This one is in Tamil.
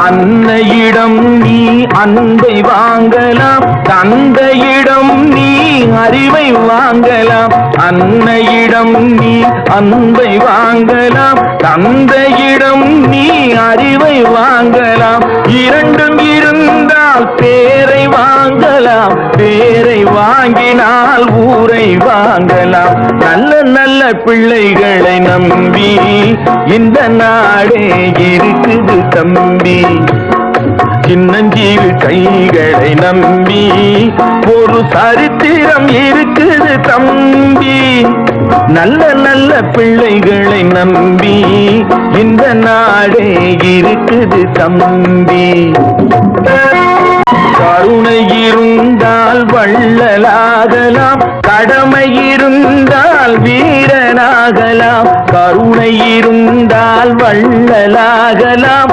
அன்னையிடம் நீ அன்பை வாங்கலாம், தந்தையிடம் நீ அறிவை வாங்கலாம். அன்னையிடம் நீ அன்பை வாங்கலாம், தந்தையிடம் நீ அறிவை வாங்கலாம். இரண்டும் இருந்தால் பேரை வாங்கலாம், பேரை வாங்கினால் ஊரை வாங்கலாம். நல்ல நல்ல பிள்ளைகளை நம்பி இந்த நாடே இருக்குது தம்பி. சின்னஞ்சிறு கைகளை நம்பி ஒரு சரித்திரம் இருக்குது தம்பி. நல்ல நல்ல பிள்ளைகளை நம்பி இந்த நாடே இருக்குது தம்பி. கருணை இருந்தால் வள்ளலாகலாம், கடமை இருந்தால் வீரனாகலாம். கருணை இருந்தால் வள்ளலாகலாம்,